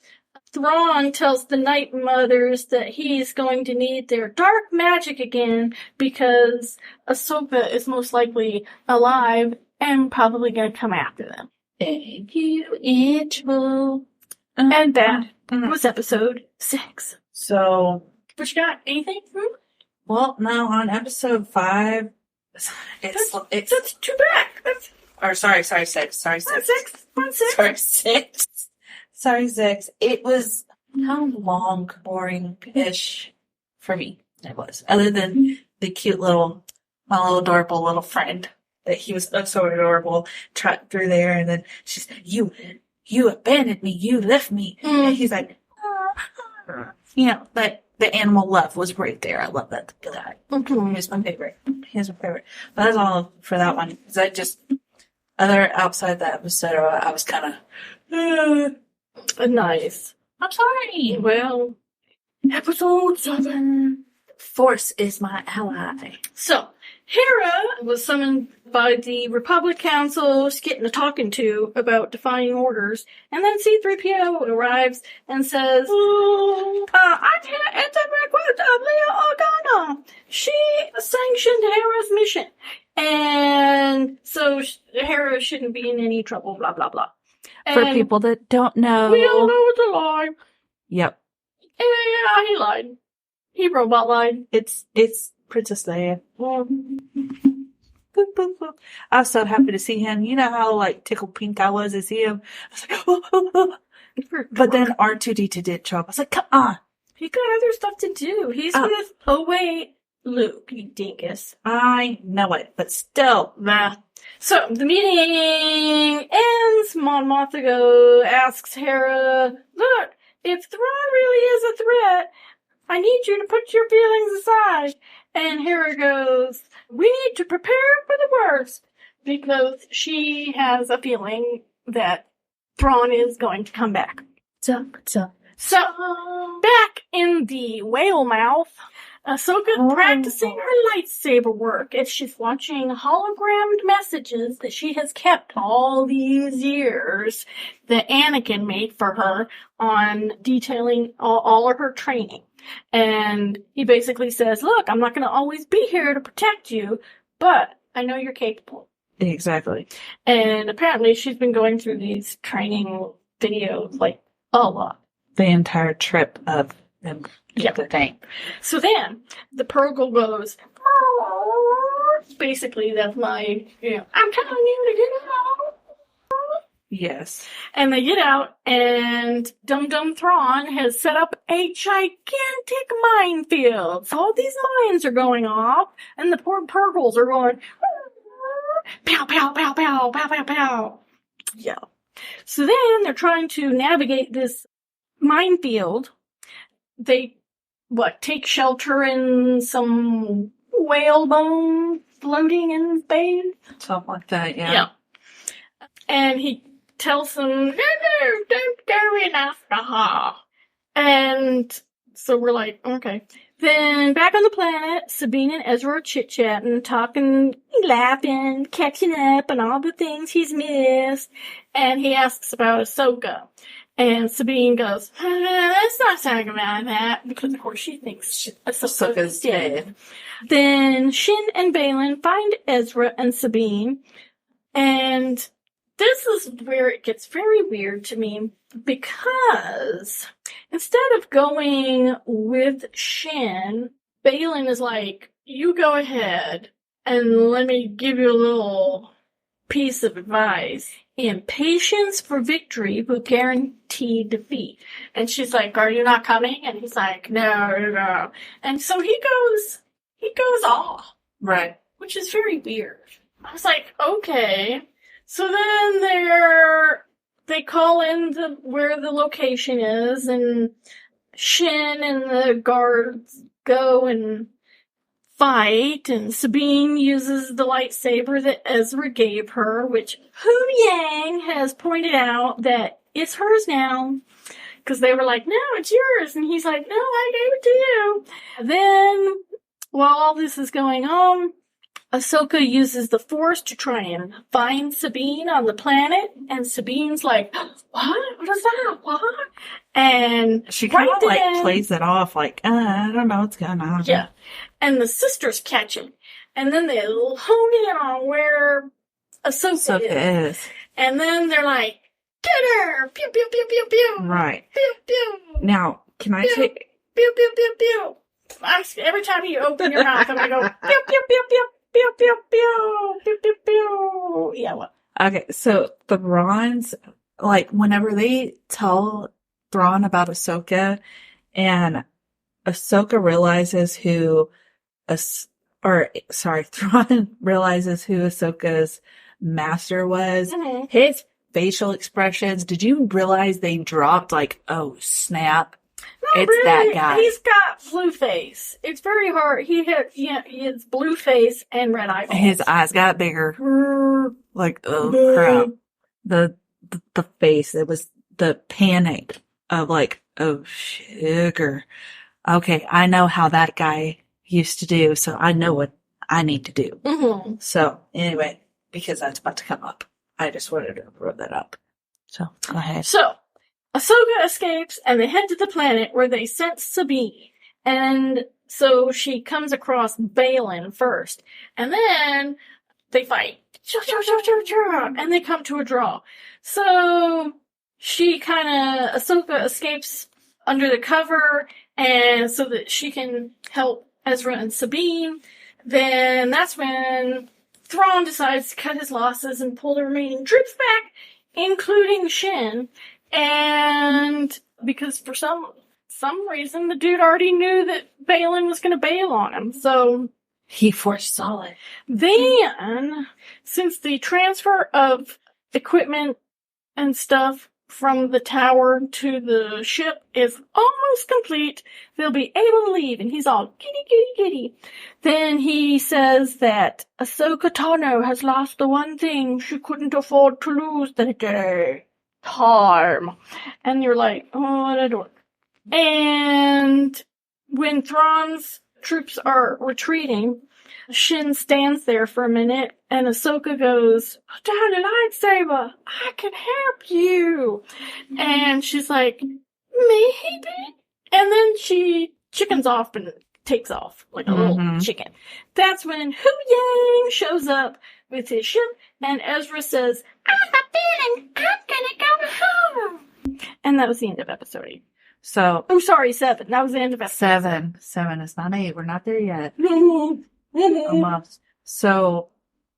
Thrawn tells the Night Mothers that he's going to need their dark magic again, because Ahsoka is most likely alive and probably going to come after them. Thank you, Angel. And that was episode 6. So, What you got? Anything? well, no, on episode 5, it's That's too bad. sorry, 6. Sorry, 6. Sorry, 6. It was kind of long, boring-ish for me. It was. Other than the cute my little adorable little friend, that he was so adorable, trotting through there, and then she's, you abandoned me, you left me. And he's like, but the animal love was right there. I love that guy. He was my favorite. But that's all for that one. Because outside that episode, I was kind of, nice. I'm sorry. Well, episode 7. Force is my ally. So, Hera was summoned by the Republic Council, getting a talking to about defying orders, and then C-3PO arrives and says, I'm here at the request of Leia Organa. She sanctioned Hera's mission, and so Hera shouldn't be in any trouble, blah, blah, blah. For people that don't know. We all know it's a lie. Yep. Yeah, he lied. He robot lied. It's Princess Leia. I was so happy to see him. You know how tickled pink I was to see him. I was like, oh. But then R2D2 did show up. I was like, come on. He got other stuff to do. He's with Luke, you dingus. I know it, but still. Nah. So the meeting ends. Mon Mothma asks Hera, look, if Thrawn really is a threat, I need you to put your feelings aside. And Hera goes, we need to prepare for the worst, because she has a feeling that Thrawn is going to come back. So, back in the whale mouth, Ahsoka practicing her lightsaber work as she's watching hologrammed messages that she has kept all these years that Anakin made for her on detailing all of her training. And he basically says, look, I'm not going to always be here to protect you, but I know you're capable. Exactly. And apparently she's been going through these training videos a lot. The entire trip of them. Yeah. The thing. So then the Purgle goes, basically that's my, I'm telling you to get out. Yes. And they get out, and Dum Dum Thrawn has set up a gigantic minefield. So all these mines are going off, and the poor Purgles are going, pow, pow, pow, pow, pow, pow, pow. Yeah. So then they're trying to navigate this minefield. They, take shelter in some whale bone floating in space? Something like that, yeah. And he tells them, no, don't go in after her. And so we're like, okay. Then back on the planet, Sabine and Ezra are chit-chatting, talking, laughing, catching up on all the things he's missed. And he asks about Ahsoka. And Sabine goes, let's not talk about that, because of course she thinks Ahsoka's dead. Then Shin and Balin find Ezra and Sabine, and this is where it gets very weird to me, because instead of going with Shin, Balin is like, you go ahead and let me give you a little piece of advice. Impatience for victory will guarantee defeat. And she's like, are you not coming? And he's like, no. And so he goes off. Right. Which is very weird. I was like, okay. So then they call in where the location is, and Shin and the guards go and fight, and Sabine uses the lightsaber that Ezra gave her, which Hu Yang has pointed out that it's hers now. Because they were like, no, it's yours. And he's like, no, I gave it to you. Then, while all this is going on, Ahsoka uses the Force to try and find Sabine on the planet, and Sabine's like, what? What is that? What? And she kind of plays it off like, I don't know what's going on. Yeah. And the sisters catch him. And then they hone in on where Ahsoka is. And then they're like, get her! Pew, pew, pew, pew, pew. Right. Pew, pew. Now, can I say... Pew, pew, pew, pew. Every time you open your mouth, I'm going to go, pew, pew, pew, pew. Pew, pew, pew, pew, pew, pew. Yeah, what? Okay, so Thrawn's, like, whenever they tell Thrawn about Ahsoka, and Ahsoka realizes Thrawn realizes who Ahsoka's master was, his facial expressions, did you realize they dropped, like, oh, snap? Not it's really. That guy. He's got blue face. It's very hard. He has blue face and red eyeballs. His eyes got bigger. Like, oh crap. The face. It was the panic of like, oh sugar. Okay, I know how that guy used to do, so I know what I need to do. Mm-hmm. So anyway, because that's about to come up, I just wanted to throw that up. So go ahead. So Ahsoka escapes, and they head to the planet where they sent Sabine. And so she comes across Balin first. And then they fight. And they come to a draw. So Ahsoka escapes under the cover, and so that she can help Ezra and Sabine. Then that's when Thrawn decides to cut his losses and pull the remaining troops back, including Shin. And because for some reason the dude already knew that Balin was going to bail on him, so he foresaw it. Then, since the transfer of equipment and stuff from the tower to the ship is almost complete, they'll be able to leave, and he's all giddy, giddy, giddy. Then he says that Ahsoka Tano has lost the one thing she couldn't afford to lose that day. Time. And you're like, oh, what a dork. And when Thrawn's troops are retreating, Shin stands there for a minute, and Ahsoka goes, down a lightsaber, I can help you. And she's like, maybe? And then she chickens off and takes off like a little chicken. That's when Hu Yang shows up with his ship, and Ezra says, I have a feeling I'm gonna go home. And that was the end of episode 8. So, 7. That was the end of episode 7. 7 is not 8. We're not there yet. Almost. So,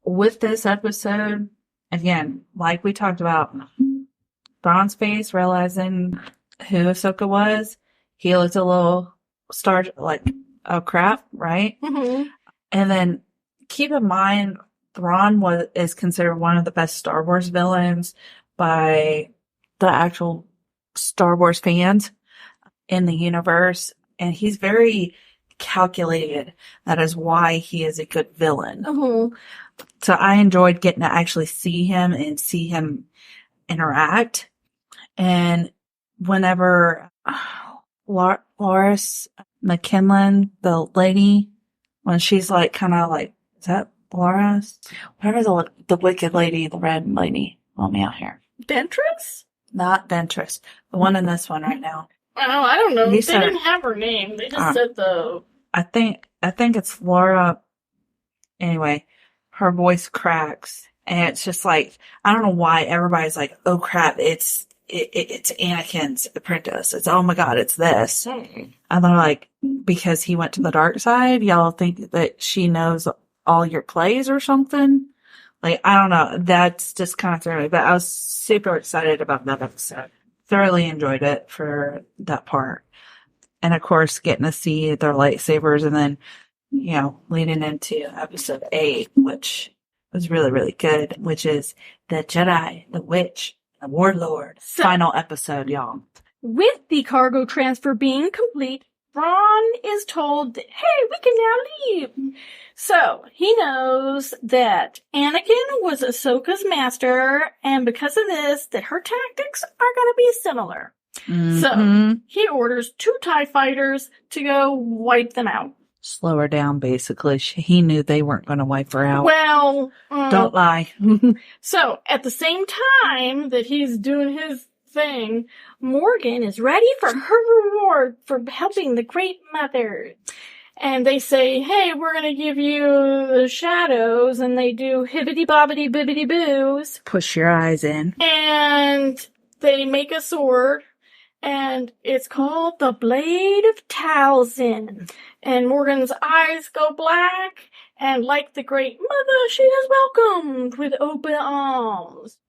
with this episode, again, like we talked about, Thrawn's face, realizing who Ahsoka was, he looked a little like, oh crap, right? Mm-hmm. And then keep in mind, Thrawn is considered one of the best Star Wars villains by the actual Star Wars fans in the universe, and he's very calculated. That is why he is a good villain. Mm-hmm. So I enjoyed getting to actually see him and see him interact. And whenever Loris McKinley, the lady, when she's like kind of like, is that Laura? Whatever the wicked lady, the red lady. Help me out here. Ventress? Not Ventress. The one in this one right now. Oh, I don't know. They Lisa. didn't have her name. They just said the... I think it's Laura. Anyway, her voice cracks, and it's just like, I don't know why everybody's like, oh crap, it's Anakin's apprentice. It's, oh my god, it's this. And they're like, because he went to the dark side, y'all think that she knows all your plays or something? Like, I don't know. That's just kind of thrilling. But I was super excited about that episode. Thoroughly enjoyed it for that part. And of course, getting to see their lightsabers and then, leading into episode 8, which was really, really good, which is the Jedi, the Witch, the Warlord. Final episode, y'all. With the cargo transfer being complete, Thrawn is told that, hey, we can now leave. So, he knows that Anakin was Ahsoka's master, and because of this, that her tactics are going to be similar. Mm-hmm. So, he orders 2 TIE fighters to go wipe them out. Slow her down, basically. He knew they weren't going to wipe her out. Well, don't lie. So, at the same time that he's doing his thing, Morgan is ready for her reward for helping the Great Mother. And they say, hey, we're going to give you the shadows, and they do hibbity-bobbity-bibbity-boos. Push your eyes in. And they make a sword, and it's called the Blade of Talzin. And Morgan's eyes go black, and like the Great Mother, she is welcomed with open arms.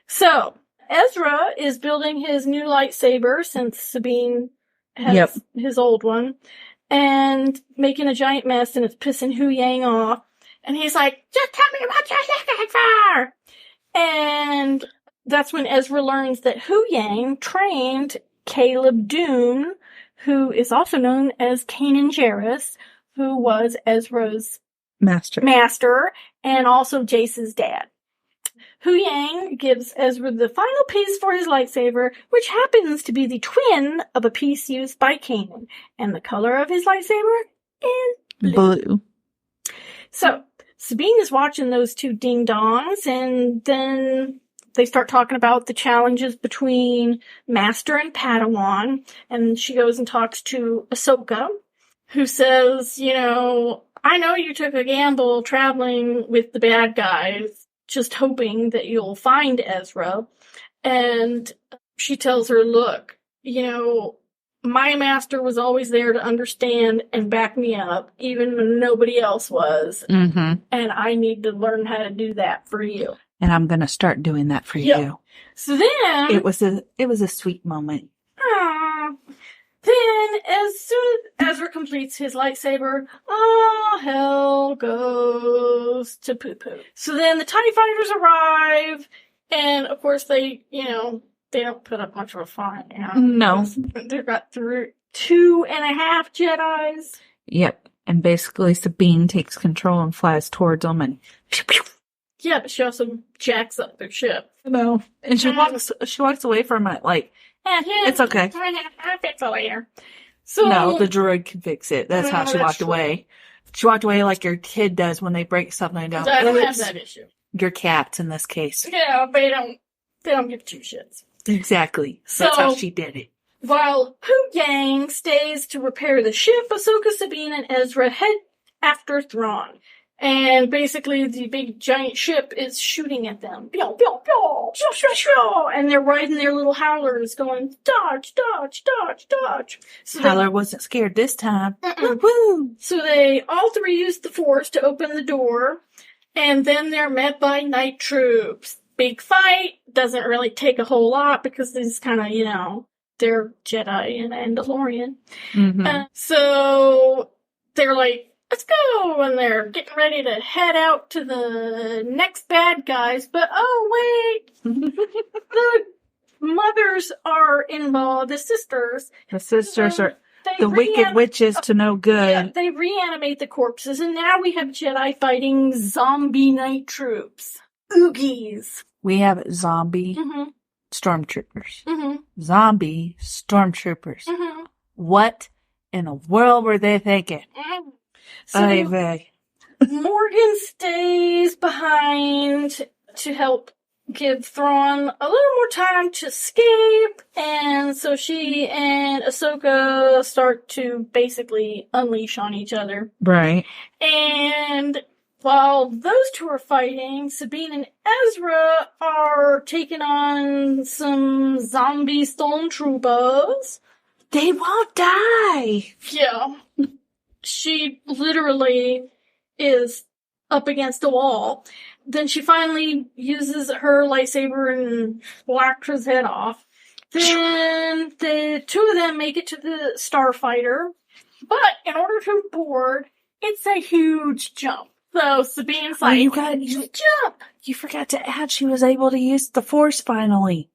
So, Ezra is building his new lightsaber since Sabine has his old one, and making a giant mess, and it's pissing Hu Yang off. And he's like, just tell me what you're looking for! And that's when Ezra learns that Hu Yang trained Caleb Dune, who is also known as Kanan Jarrus, who was Ezra's master and also Jace's dad. Hu Yang gives Ezra the final piece for his lightsaber, which happens to be the twin of a piece used by Kanan. And the color of his lightsaber is blue. So, Sabine is watching those 2 ding-dongs, and then they start talking about the challenges between Master and Padawan, and she goes and talks to Ahsoka, who says, I know you took a gamble traveling with the bad guys, just hoping that you'll find Ezra. And she tells her, look, my master was always there to understand and back me up, even when nobody else was. Mm-hmm. And I need to learn how to do that for you. And I'm going to start doing that for you. So then... It was a sweet moment. Then, as soon as Ezra completes his lightsaber, all hell goes to poo-poo. So then the TIE fighters arrive, and of course they don't put up much of a fight. No. They've got 2.5 Jedis. Yep. And basically Sabine takes control and flies towards them and... Yeah, but she also jacks up their ship. No. And she walks away from it like... it's okay. I'll fix it later. So, no, the droid can fix it. That's how she walked away. She walked away like your kid does when they break something down. I don't have that issue. Your cats in this case. Yeah, they don't give 2 shits. Exactly. That's how she did it. While Hu Yang stays to repair the ship, Ahsoka, Sabine, and Ezra head after Thrawn. And basically, the big giant ship is shooting at them. Pew, pew, pew, pew, pew, pew, and they're riding their little howlers going, dodge, dodge, dodge, dodge. So Howler wasn't scared this time. Woo! So they all 3 use the Force to open the door, and then they're met by night troops. Big fight. Doesn't really take a whole lot because these kind of, they're Jedi and Mandalorian. Mm-hmm. So they're like, let's go! And they're getting ready to head out to the next bad guys. But, oh, wait! The mothers are involved. The sisters. The sisters are the wicked witches to no good. Yeah, they reanimate the corpses. And now we have Jedi fighting zombie night troops. Oogies. We have zombie stormtroopers. Mm-hmm. Zombie stormtroopers. Mm-hmm. What in the world were they thinking? Mm-hmm. So Morgan stays behind to help give Thrawn a little more time to escape, and so she and Ahsoka start to basically unleash on each other. Right. And while those two are fighting, Sabine and Ezra are taking on some zombie stormtroopers. They won't die. Yeah. She literally is up against the wall. Then she finally uses her lightsaber and whacks his head off. Then the two of them make it to the starfighter. But in order to board, it's a huge jump. So Sabine's like, you jump. You forgot to add she was able to use the Force finally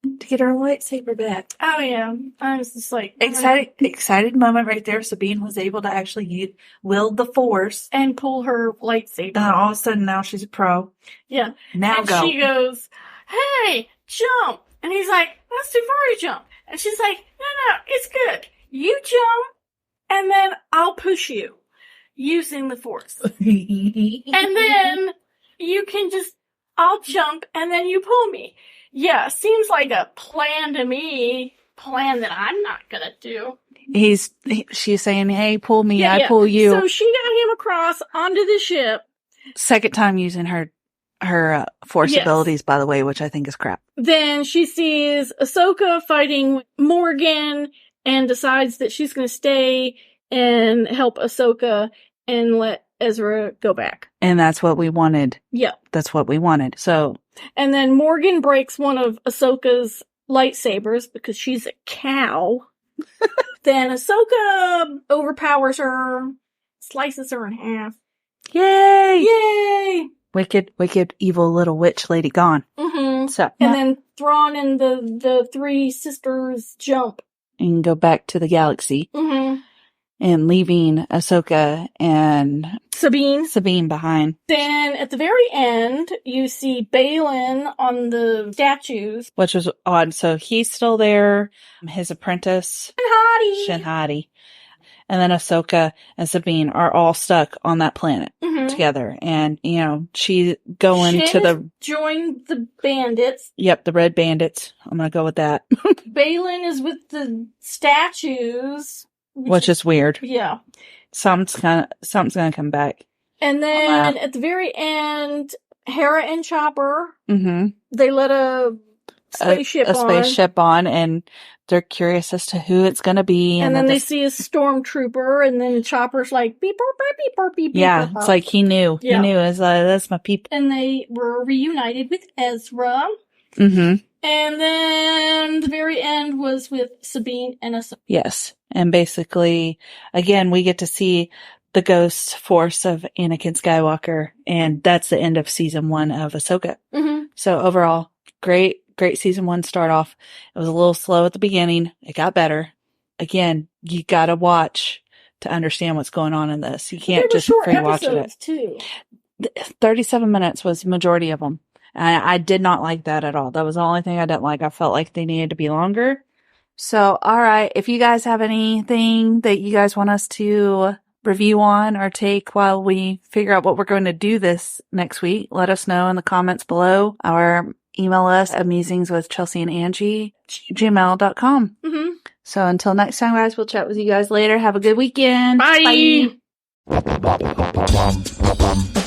to get her lightsaber back. oh yeah. I was just like, Excited moment right there. Sabine was able to actually wield the Force. and pull her lightsaber. And all of a sudden now she's a pro. Yeah. Now and go. she goes, hey, jump. And he's like, that's too far to jump. And she's like, no, it's good. You jump, and then I'll push you using the Force. And then you can I'll jump, and then you pull me. Yeah, seems like a plan to me. Plan that I'm not gonna do. She's saying, hey, pull me, Yeah, I yeah. pull you. So she got him across onto the ship. Second time using her Force Yes. abilities, by the way, which I think is crap. Then she sees Ahsoka fighting Morgan and decides that she's gonna stay and help Ahsoka and let Ezra go back. And that's what we wanted. Yep. That's what we wanted. So, And then Morgan breaks one of Ahsoka's lightsabers because she's a cow. Then Ahsoka overpowers her, slices her in half. yay! Yay! Wicked, evil little witch lady gone. Mm-hmm. So, And then Thrawn and the three sisters jump. and go back to the galaxy Mm-hmm. and leaving Ahsoka and Sabine. behind. Then at the very end, you see Balin on the statues. Which was odd. So he's still there. His apprentice, Hottie! Shinhati. And then Ahsoka and Sabine are all stuck on that planet Mm-hmm. together. And, she's going to the, joined the bandits. the Red Bandits. I'm going to go with that. Balin is with the statues. Which is weird. Yeah. Something's gonna come back. And then at the very end, Hera and Chopper, Mm-hmm. they let a spaceship a spaceship on, and they're curious as to who it's gonna be. And then they see a stormtrooper, and then Chopper's like, beep, beep, beep, beep, beep, beep. yeah, it's like he knew. Yeah. He knew. It's like, that's my people. And they were reunited with Ezra. Mm-hmm. And then the very end was with Sabine and Ahsoka. Yes. And basically, again, we get to see the ghost force of Anakin Skywalker, and that's the end of season 1 of Ahsoka. Mm-hmm. So overall, great season 1 start off. It was a little slow at the beginning. It got better. Again, you gotta watch to understand what's going on in this. You can't just free watch it. Too. 37 minutes was the majority of them. And I did not like that at all. That was the only thing I didn't like. I felt like they needed to be longer. So, all right. If you guys have anything that you guys want us to review on or take while we figure out what we're going to do this next week, let us know in the comments below, or email us at AmusingswithChelsea&Angee, gmail.com. Mm-hmm. So until next time, guys, we'll chat with you guys later. Have a good weekend. Bye. Bye.